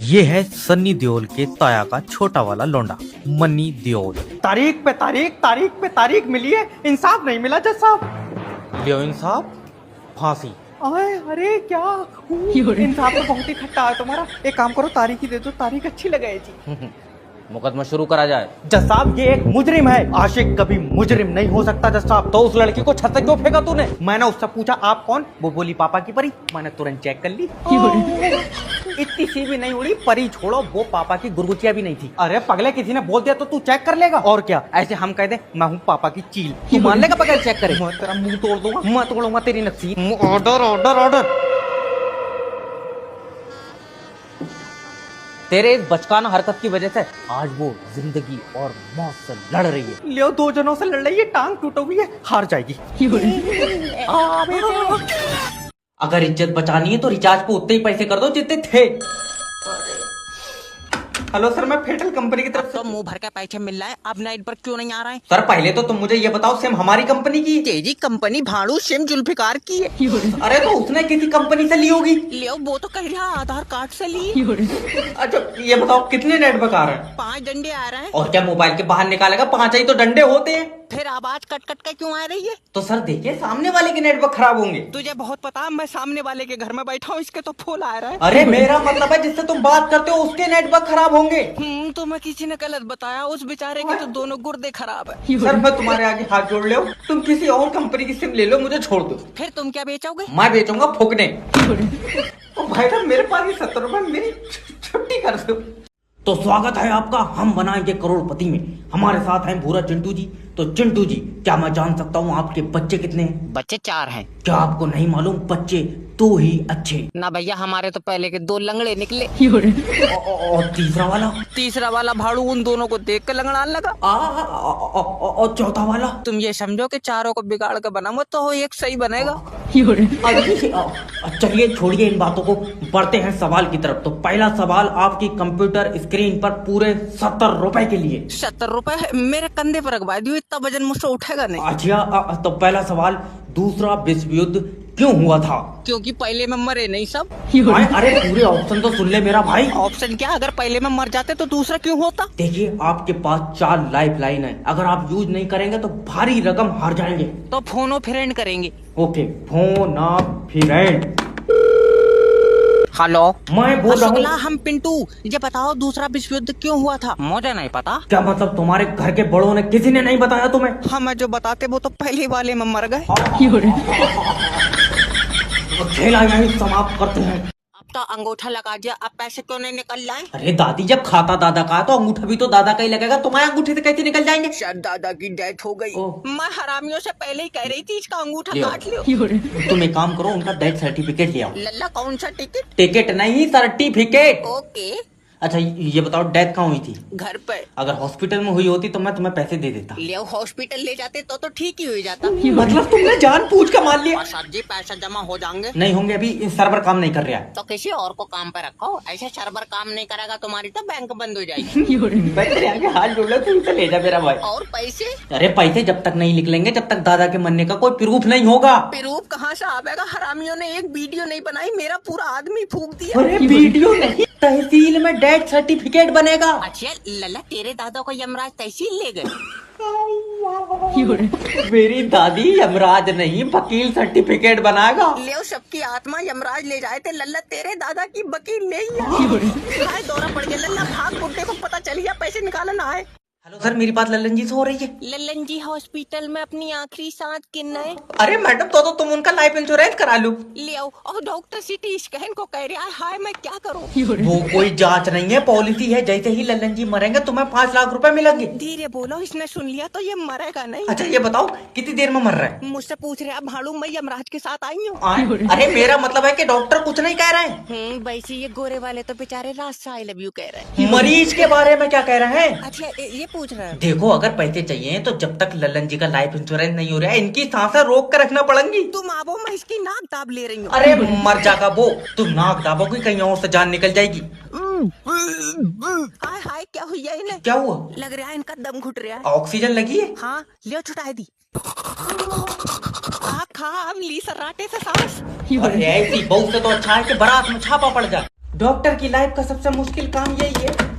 ये है सन्नी देओल के ताया का छोटा वाला लौंडा मन्नी देओल। तारीख पे तारीख मिली है, इंसाफ नहीं मिला जज साहब। लियो इंसाफ, फांसी। अरे क्या इंसाफ तो बहुत ही खट्टा है तुम्हारा। एक काम करो, तारीख ही दे दो, तारीख अच्छी लगे जी। मुकदमा शुरू करा जाए। जज साहब ये एक मुजरिम है, आशिक कभी मुजरिम नहीं हो सकता जज साहब। तो उस लड़की को छत से क्यों फेंका तूने? मैंने उससे पूछा आप कौन, वो बोली पापा की परी। मैंने तुरंत चेक कर ली, इतनी सी भी नहीं उड़ी। परी छोड़ो, वो पापा की गुरगुचिया भी नहीं थी। अरे पगले, किसी ने बोल दिया तो तू चेक कर लेगा और क्या। ऐसे हम कह दे मैं हूँ पापा की चील, तू मान लेगा बगैर चेक करे? मैं तेरा मुंह तोड़ दूंगा। मैं तोड़ूंगा तेरी नक्सी। Order order order. तेरे इस बचकाना हरकत की वजह से आज वो जिंदगी और मौत से लड़ रही है। लियो दो जनों से लड़ रही है, टांग टूटी हुई है, हार जाएगी। अगर इज्जत बचानी है तो रिचार्ज पे उतने ही पैसे कर दो जितने थे। हेलो सर, मैं फेटल कंपनी की तरफ से। तो मुंह भर के पैसे मिल रहा है, अब नाइट पर क्यों नहीं आ रहा है? सर पहले तो तुम मुझे ये बताओ, सिम हमारी कंपनी की? तेजी कंपनी भाड़ू सिम जुल्फिकार की है। अरे तो उसने किसी कंपनी से ली होगी। ले वो तो कह रहा आधार कार्ड से ली। अच्छा ये बताओ कितने नेटवर्क आ रहे हैं? 5 डंडे आ रहे हैं। और क्या मोबाइल के बाहर निकालेगा? 5 ही तो डंडे होते हैं। फिर आवाज कट कट के क्यों आ रही है? तो सर देखिए, सामने वाले के नेटवर्क खराब होंगे। तुझे बहुत पता, मैं सामने वाले के घर में बैठा हूँ, इसके तो फूल आ रहा है। अरे मेरा मतलब है जिससे तुम बात करते हो उसके नेटवर्क खराब होंगे। तो मैं किसी ने गलत बताया, उस बेचारे के तो दोनों गुर्दे खराब है। सर मैं तुम्हारे आगे हाथ जोड़ ले, तुम किसी और कंपनी की सिम ले लो, मुझे छोड़ दो। फिर तुम क्या बेचोगे? मैं बेचूंगा फुकने। ओ भाई साहब, मेरे पास ये 70 रुपए, मेरी छुट्टी कर दो। तो स्वागत है आपका हम बनाएंगे करोड़पति में। हमारे साथ हैं भूरा चिंटू जी। तो चिंटू जी, क्या मैं जान सकता हूँ आपके बच्चे कितने हैं? बच्चे 4 हैं। क्या आपको नहीं मालूम? बच्चे 2 ही अच्छे। ना भैया, हमारे तो पहले के 2 लंगड़े निकले। और तीसरा वाला? तीसरा वाला भाड़ू उन दोनों को देख कर लंगड़ाने लगा। और चौथा वाला? तुम ये समझो कि चारों को बिगाड़ कर बनाऊंगा तो एक सही बनेगा। चलिए छोड़िए इन बातों को, बढ़ते हैं सवाल की तरफ। तो पहला सवाल आपकी कंप्यूटर स्क्रीन पर पूरे 70 रुपए के लिए। 70 रुपए मेरे कंधे पर रखवा दियो, इतना वजन मुझसे उठेगा नहीं। अच्छा, तो पहला सवाल, दूसरा विश्व युद्ध क्यों हुआ था? क्योंकि पहले में मरे नहीं सब। अरे पूरे ऑप्शन तो सुन ले मेरा भाई। ऑप्शन क्या? अगर पहले में मर जाते तो दूसरा क्यों होता? देखिए आपके पास 4 लाइफ लाइन है, अगर आप यूज नहीं करेंगे तो भारी रकम हार जाएंगे। तो फोनो फ्रेंड करेंगे। Okay, phone of friend. Hello, मैं बोल रहा शुक्ला, हूँ। हम पिंटू। ये बताओ दूसरा विश्व युद्ध क्यों हुआ था? मुझे नहीं पता। क्या मतलब तुम्हारे घर के बड़ों ने किसी ने नहीं बताया तुम्हें? हमें जो बताते वो तो पहले वाले में मर गए। खेला यही समाप्त करते हैं। अब तो अंगूठा लगा दिया, अब पैसे क्यों नहीं निकल जाए? अरे दादी, जब खाता दादा का है तो अंगूठा भी तो दादा का ही लगेगा। तुम्हारे अंगूठे से कैसे निकल जाएंगे? शायद दादा की डेथ हो गई। ओह। मैं हरामियों से पहले ही कह रही थी इसका अंगूठा लियो। काट लियो। तुम एक काम करो, उनका डेथ सर्टिफिकेट ले आओ। लल्ला कौन सा टिकट? टिकट नहीं, सर्टिफिकेट। ओके। अच्छा ये बताओ, डेथ कहाँ हुई थी? घर पे। अगर हॉस्पिटल में हुई होती तो मैं तुम्हें पैसे दे देता। ले हॉस्पिटल ले जाते तो ठीक ही हो जाता। मतलब तुमने जानबूझ कर मान लिया? और सर जी पैसे जमा हो जाएंगे। नहीं होंगे, अभी सर्वर काम नहीं कर रहा है। तो किसी और को काम पे रखो, ऐसे सर्वर काम नहीं करेगा तुम्हारी तो बैंक बंद हो जाएगी। मैं तेरे आगे हाथ जोड़ रहा हूं, तू इसे ले जा मेरा भाई। और पैसे? अरे पैसे जब तक नहीं निकलेंगे जब तक दादा के मरने का कोई प्रूफ नहीं होगा। प्रूफ कहाँ से आवेगा? हरामियों ने एक वीडियो नहीं बनाई, मेरा पूरा आदमी फूक दिया। अरे वीडियो नहीं, तहसील में डेथ सर्टिफिकेट बनेगा। अच्छा लल्ला, तेरे दादा को यमराज तहसील ले गए? मेरी दादी यमराज नहीं, वकील सर्टिफिकेट बनाएगा। ले सबकी आत्मा यमराज ले जाए थे, लल्ला तेरे दादा की वकील ले ही दौरा पड़ गया। लल्ला भाग, बुड्ढे को पता चल गया पैसे निकालना है। हेलो सर, मेरी बात लल्लन जी से हो रही है? लल्लन जी हॉस्पिटल में अपनी आखिरी सांस गिन रहे। अरे मैडम, तो तुम उनका लाइफ इंश्योरेंस करा लो। ले आओ। और डॉक्टर सिटी स्कैन को कह रहा है, हाय मैं क्या करूं? वो कोई जांच नहीं है, पॉलिसी है। जैसे ही लल्लन जी मरेंगे तुम्हें 5 लाख रुपए मिलेंगे। धीरे बोलो, इसने सुन लिया तो ये मरेगा नहीं। अच्छा ये बताओ कितनी देर में मर रहा है? मुझसे पूछ रहे हैं भाड़ू, मैं यमराज के साथ आई हूँ। अरे मेरा मतलब है कि डॉक्टर कुछ नहीं कह रहे हैं। वैसे ये गोरे वाले तो बेचारे रात से आई लव यू कह रहे हैं। मरीज के बारे में क्या कह रहे हैं? अच्छा ये पूछ रहे हैं। देखो, अगर पैसे चाहिए तो जब तक लल्लन जी का लाइफ इंश्योरेंस नहीं हो रहा है, इनकी सांसें रोक कर रखना पड़ेंगी। तुम आवो, मैं इसकी नाक दाब ले रही हूँ। अरे मर जाएगा वो, तुम नाक दाबोगी कहीं और से जान निकल जाएगी। हाय हाय, क्या हुआ इन्हें? क्या हुआ? लग रहा है इनका दम घुट रहा है। ऑक्सीजन लगी है? हाँ लियो, छुटा दी। खा अब ली सर्राटे से सांस। अरे ऐसी बहू से तो अच्छा है कि बारात में छापा पड़ जाए। डॉक्टर की लाइफ का सबसे मुश्किल काम यही है।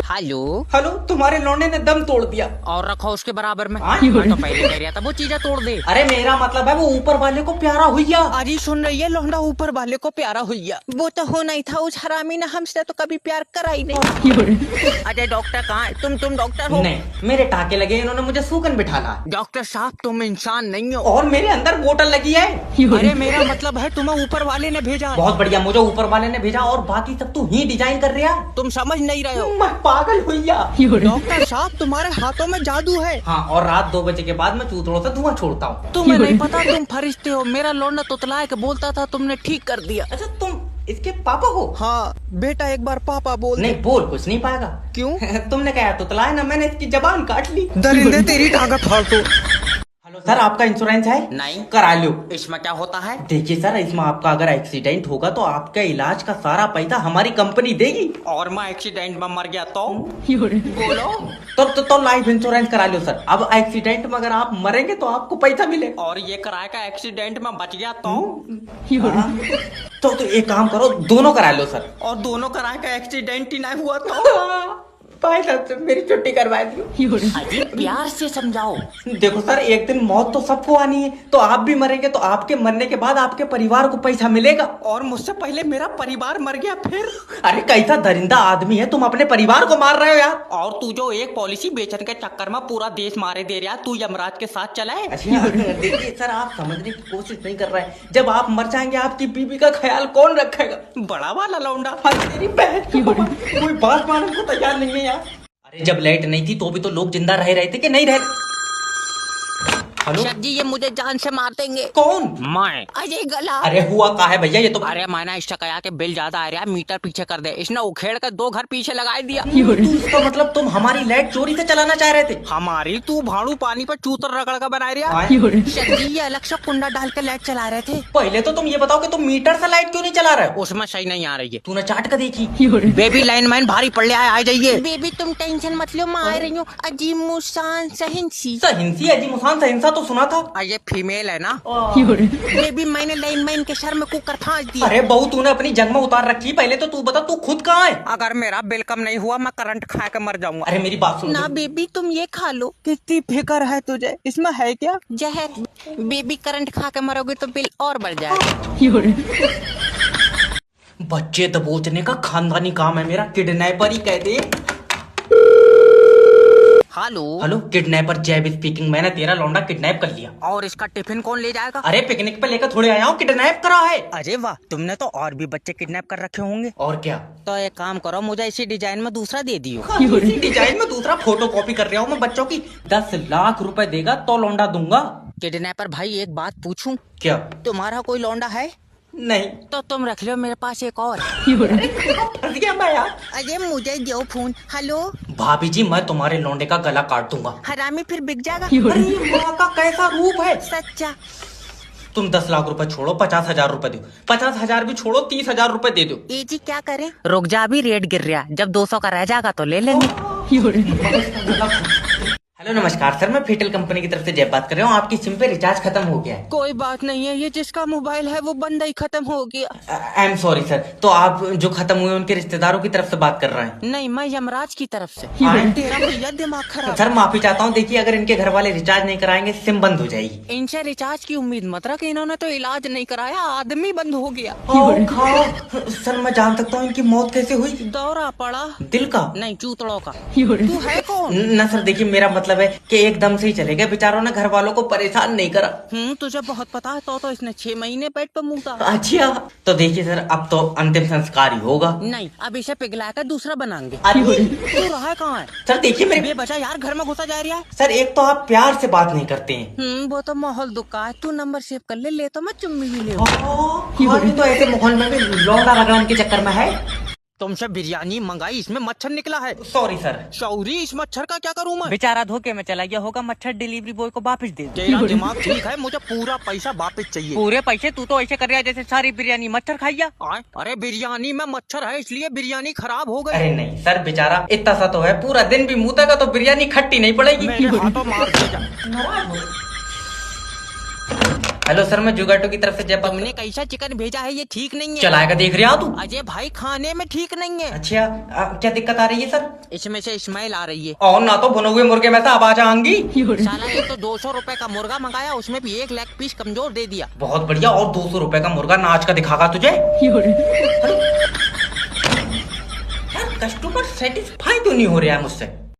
हेलो। हेलो, तुम्हारे लौंडे ने दम तोड़ दिया। और रखो उसके बराबर में। हाँ? मैं तो पहले कह रहा था वो चीजें तोड़ दे। अरे मेरा मतलब है वो ऊपर वाले को प्यारा हुईया। अजी सुन रही है, लौंडा ऊपर वाले को प्यारा हुईया। वो तो होना ही था, उस हरामी ने हमसे तो कभी प्यार करा ही नहीं। अजय डॉक्टर कहाँ है? तुम डॉक्टर हो? नहीं, मेरे टाके लगे, इन्होंने मुझे सूकन बिठाला। डॉक्टर साहब तुम इंसान नहीं हो। और मेरे अंदर बोतल लगी है। अरे मेरा मतलब है तुम्हें ऊपर वाले ने भेजा। बहुत बढ़िया, मुझे ऊपर वाले ने भेजा और बाकी सब तू ही डिजाइन कर रहा। तुम समझ नहीं रहे हो। मैं पागल हुईया। डॉक्टर साहब तुम्हारे हाथों में जादू है। हाँ, और रात 2 बजे के बाद मैं चूतड़ों से धुआं छोड़ता हूँ। तुम्हें नहीं पता, तुम फरिश्ते हो। मेरा लौंडा तुतला के बोलता था, तुमने ठीक कर दिया। अच्छा, तुम इसके पापा हो? हाँ बेटा, एक बार पापा बोल। नहीं, बोल कुछ नहीं पाएगा। क्यों? तुमने कहा तुतला है ना, मैंने इसकी जबान काट ली। दरिंदे तेरी टांगा फाड़ दो। हेलो सर, आपका इंश्योरेंस है? नहीं। करा लो। इसमें क्या होता है? देखिए सर, इसमें आपका अगर एक्सीडेंट होगा तो आपका इलाज का सारा पैसा हमारी कंपनी देगी। और मैं एक्सीडेंट में मर गया तो? बोलो। तो लाइफ इंश्योरेंस करा लो सर। अब एक्सीडेंट में अगर आप मरेंगे तो आपको पैसा मिलेगा। और ये कराए का एक्सीडेंट में बच गया तो? हाँ। तो एक काम करो, दोनों करा लो सर। और दोनों कराए का एक्सीडेंट ही नहीं हुआ तो? भाई साहब, मेरी छुट्टी करवा दी। अजी प्यार से समझाओ। देखो सर, एक दिन मौत तो सबको आनी है, तो आप भी मरेंगे तो आपके मरने के बाद आपके परिवार को पैसा मिलेगा। और मुझसे पहले मेरा परिवार मर गया फिर? अरे कैसा दरिंदा आदमी है, तुम अपने परिवार को मार रहे हो यार। और तू जो एक पॉलिसी बेचने के चक्कर में पूरा देश मारे दे रहा, तू यमराज के साथ चला है। अच्छा देखिए सर, आप समझने की कोशिश नहीं कर रहे हैं। जब आप मर जाएंगे आपकी बीवी का ख्याल कौन रखेगा? बड़ा वाला लौंडा। तेरी बहन कोई बात मानने को तैयार नहीं है यार। अरे जब लाइट नहीं थी तो भी तो लोग जिंदा रह रहे थे कि नहीं रह? हेलो सर जी, ये मुझे जान से मार देंगे। कौन? मैं। अजय गला। अरे हुआ का है भैया, ये तो अरे मैंने इसका कहा कि बिल ज्यादा आ रहा है, मीटर पीछे कर दे। इसने उखेड़ कर 2 घर पीछे लगा दिया। इसका मतलब तुम हमारी लाइट चोरी से चलाना चाह रहे थे? हमारी तू भाड़ू पानी पर चूतर रगड़ कर बना रहा। सर जी, ये अलग से कुंडा डाल के लाइट चला रहे थे। पहले तो तुम ये बताओ कि तुम मीटर से लाइट क्यों नहीं चला रहे हो? उसमें सही नहीं आ रही है। तूने चाट कर देखी? बेबी लाइन मैन भारी पड़ रहा है, आ जाइए। बेबी तुम टेंशन मत लो, मैं आ रही हूँ। अजीब मुसान सहिंसी। सहिंसी? अजी मुसान सहिंसा तो सुना था। ये फीमेल है ना? बेबी मैंने लाइन मैन के सर में कुकर फांस दिया। अरे बहू, तूने अपनी जंग में उतार रखी। पहले तो तू बता, तू खुद कहाँ है? अगर मेरा बिल कम नहीं हुआ मैं करंट खा के मर जाऊंगा। अरे मेरी बात सुन ना बेबी, तुम ये खा लो। कितनी फिक्र है तुझे, इसमें है क्या जहर? बेबी करंट खा के मरोगे तो बिल और बढ़ जाएगा। बच्चे दबोचने का खानदानी काम है मेरा, किडनैपर ही कह दे। हेलो। हेलो, किडनैपर जैब स्पीकिंग। मैंने तेरा लौंडा किडनैप कर लिया। और इसका टिफिन कौन ले जाएगा? अरे पिकनिक पे लेकर थोड़े आया हूँ, किडनैप करा है। अरे वाह, तुमने तो और भी बच्चे किडनैप कर रखे होंगे। और क्या? तो एक काम करो, मुझे इसी डिजाइन में दूसरा दे दियो। इसी डिजाइन में दूसरा फोटो कॉपी कर रहा हूँ मैं बच्चों की। 10 लाख रुपए देगा तो लौंडा दूंगा। किडनैपर भाई, एक बात पूछूं? क्या? तुम्हारा कोई लौंडा है? नहीं। तो तुम रख लो, मेरे पास एक और। फंस गया मैं यार। अरे मुझे दो फोन। हेलो भाभी जी, मैं तुम्हारे लौंडे का गला काट दूंगा। हरामी, फिर बिक जाएगा। अरे ये माँ का कैसा रूप है। सच्चा। तुम 10 लाख रुपए छोड़ो, 50,000 रुपए दो। 50,000 भी छोड़ो, 30,000 रुपए दे दो। ये जी क्या करें? रुक जा, अभी रेट गिर रहा। जब 200 का रह जाएगा तो ले लेंगे। हेलो नमस्कार सर, मैं फेटल कंपनी की तरफ से जय बात कर रहा हूँ। आपकी सिम पे रिचार्ज खत्म हो गया है। कोई बात नहीं है, ये जिसका मोबाइल है वो बंदा ही खत्म हो गया। I am sorry sir. तो आप जो खत्म हुए उनके रिश्तेदारों की तरफ से बात कर रहे हैं? नहीं, मैं यमराज की तरफ से। हाँ? तेरा भैया दिमाग खराब। सर माफी चाहता हूँ, देखिए अगर इनके घर वाले रिचार्ज नहीं कराएंगे सिम बंद हो जाएगी। इनसे रिचार्ज की उम्मीद मत रख, इन्होंने तो इलाज नहीं कराया, आदमी बंद हो गया। सर मैं जान सकता हूँ इनकी मौत कैसे हुई? दौरा पड़ा। दिल का? नहीं, चूतड़ों का। तू है कौन? न सर, देखिए मेरा मतलब है कि एकदम से ही चले गए, बेचारों ने घर वालों को परेशान नहीं करा। तुझे बहुत पता है। तो इसने 6 महीने पेट पर मुँह था। अच्छा, तो देखिए सर, अब तो अंतिम संस्कार ही होगा। नहीं, अब इसे पिघला कर दूसरा बनाएंगे। अरे तू रहा कहाँ है? सर देखिए मेरे बचा यार, घर में घुसा जा रहा है। सर, एक तो आप प्यार से बात नहीं करते हैं। वो तो माहौल दुखा है। तू नंबर सेव कर ले तो मैं चुम्मी भी ले। तो ऐसे माहौल में भी लौंडा रगड़ने के चक्कर में है। तुमसे बिरयानी मंगाई, इसमें मच्छर निकला है। Sorry sir. सॉरी, इस मच्छर का क्या करूं मैं? बेचारा धोखे में चला गया होगा, मच्छर डिलीवरी बॉय को वापस दे दो। तेरा दिमाग ठीक है, मुझे पूरा पैसा वापस चाहिए। पूरे पैसे? तू तो ऐसे कर रहा है जैसे सारी बिरयानी मच्छर खाइया। अरे बिरयानी में मच्छर है इसलिए बिरयानी खराब हो गई। अरे नहीं सर, बेचारा इतना सा तो है, पूरा दिन भी मुँह का तो बिरयानी खट्टी नहीं पड़ेगी। मेरे हाथों मार दे जा। हेलो सर, मैं जुगाटो की तरफ से जयपा। तुमने कैसा चिकन भेजा है ये ठीक नहीं है। चलाएगा देख रहे हो तू? अजय भाई खाने में ठीक नहीं है। अच्छा, क्या दिक्कत आ रही है सर? इसमें से स्मेल आ रही है। और ना तो भुने हुए मुर्गे में से आवाज आएंगी। साला एक तो 200 रुपए का मुर्गा मंगाया, उसमें भी 1 लेग पीस कमजोर दे दिया। बहुत बढ़िया। और 200 रुपए का मुर्गा नाच का दिखागा तुझे? यार कस्टमर सेटिस्फाई तो नहीं हो रहा है मुझसे।